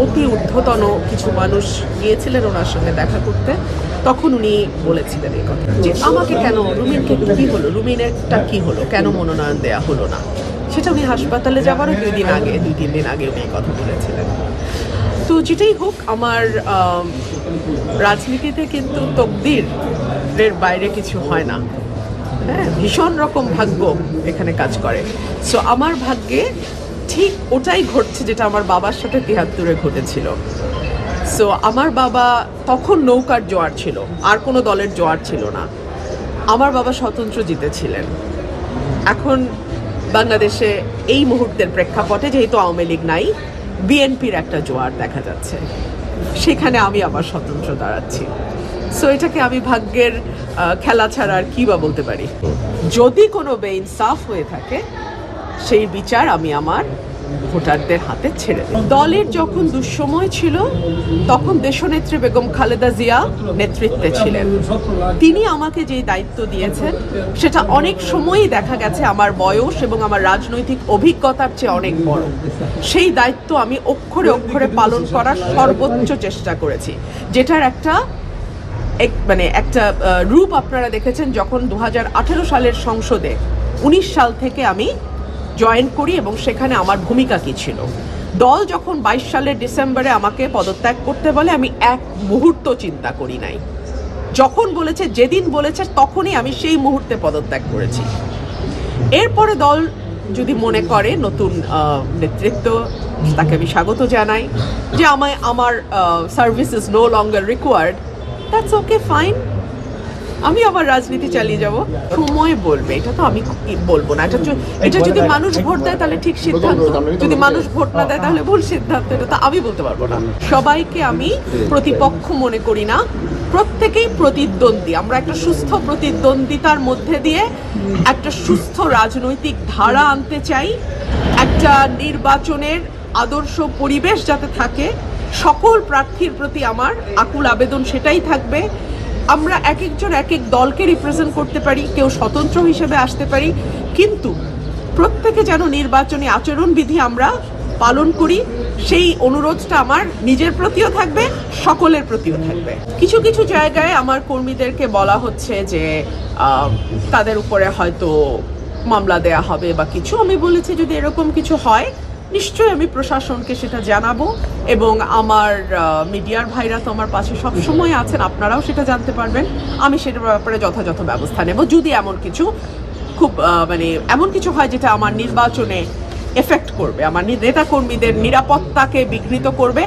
অতি ঊর্ধ্বতন কিছু মানুষ গিয়েছিলেন ওনার সঙ্গে দেখা করতে। তখন উনি বলেছিলেন এই কথা যে আমাকে কেন, রুমিনকে কী হলো, রুমিনেরটা কী হলো, কেন মনোনয়ন দেয়া হলো না। সেটা উনি হাসপাতালে যাওয়ারও 2-3 দিন আগে উনি এই কথা বলেছিলেন। তো যেটাই হোক, আমার রাজনীতিতে কিন্তু তকদিরের বাইরে কিছু হয় না। হ্যাঁ, ভীষণ রকম ভাগ্য এখানে কাজ করে। সো আমার ভাগ্যে ঠিক ওটাই ঘটছে যেটা আমার বাবার সাথে 73-এ ঘটেছিল। সো আমার বাবা তখন নৌকার জোয়ার ছিল, আর কোনো দলের জোয়ার ছিল না। আমার বাবা স্বতন্ত্র জিতেছিলেন। এখন বাংলাদেশে এই মুহূর্তের প্রেক্ষাপটে যেহেতু আওয়ামী লীগ নাই, বিএনপির একটা জোয়ার দেখা যাচ্ছে, সেখানে আমি আবার স্বতন্ত্র দাঁড়াচ্ছি। সো এটাকে আমি ভাগ্যের খেলা ছাড়া আর কী বা বলতে পারি। যদি কোনো বেইনসাফ হয়ে থাকে সেই বিচার আমি আমার ভোটারদের হাতে ছেড়ে দিই। দলের যখন দুঃসময় ছিল তখন দেশনেত্রী বেগম খালেদা জিয়া নেতৃত্বে ছিলেন। তিনি আমাকে যে দায়িত্ব দিয়েছেন সেটা অনেক সময়ই দেখা গেছে আমার বয়স এবং আমার রাজনৈতিক অভিজ্ঞতার চেয়ে অনেক বড়। সেই দায়িত্ব আমি অক্ষরে অক্ষরে পালন করার সর্বোচ্চ চেষ্টা করেছি, যেটার একটা রূপ আপনারা দেখেছেন যখন 2018 সালের সংসদে 19 সাল থেকে আমি জয়েন করি এবং সেখানে আমার ভূমিকা কী ছিল। দল যখন 22 সালের ডিসেম্বরে আমাকে পদত্যাগ করতে বলে, আমি এক মুহূর্ত চিন্তা করি নাই। যখন বলেছে, যেদিন বলেছে, তখনই আমি সেই মুহূর্তে পদত্যাগ করেছি। এরপরে দল যদি মনে করে নতুন নেতৃত্ব, তাকে আমি স্বাগত জানাই, যে আমার service is no longer required, that's okay, fine, আমি আবার রাজনীতি চালিয়ে যাব। সময় বলবে, এটা তো আমি বলবো না। এটা যদি মানুষ ভোট দেয় তাহলে ঠিক সিদ্ধান্ত, যদি মানুষ ভোট না দেয় তাহলে ভুল সিদ্ধান্ত, এটা তো আমি বলতে পারবো না। সবাইকে আমি প্রতিপক্ষ মনে করি না, প্রত্যেকেই প্রতিদ্বন্দ্বী। আমরা একটা সুস্থ প্রতিদ্বন্দ্বিতার মধ্যে দিয়ে একটা সুস্থ রাজনৈতিক ধারা আনতে চাই। একটা নির্বাচনের আদর্শ পরিবেশ যাতে থাকে, সকল প্রার্থীর প্রতি আমার আকুল আবেদন সেটাই থাকবে। আমরা এক একজন এক এক দলকে রিপ্রেজেন্ট করতে পারি, কেউ স্বতন্ত্র হিসেবে আসতে পারি, কিন্তু প্রত্যেকে যেন নির্বাচনী আচরণবিধি আমরা পালন করি, সেই অনুরোধটা আমার নিজের প্রতিও থাকবে, সকলের প্রতিও থাকবে। কিছু কিছু জায়গায় আমার কর্মীদেরকে বলা হচ্ছে যে তাদের উপরে হয়তো মামলা দেয়া হবে বা কিছু। আমি বলেছি যদি এরকম কিছু হয় নিশ্চয়ই আমি প্রশাসনকে সেটা জানাবো, এবং আমার মিডিয়ার ভাইরা তো আমার পাশে সবসময় আছেন, আপনারাও সেটা জানতে পারবেন। আমি সেটার ব্যাপারে যথাযথ ব্যবস্থা নেব যদি এমন কিছু এমন কিছু হয় যেটা আমার নির্বাচনে এফেক্ট করবে, আমার নেতাকর্মীদের নিরাপত্তাকে বিঘ্নিত করবে।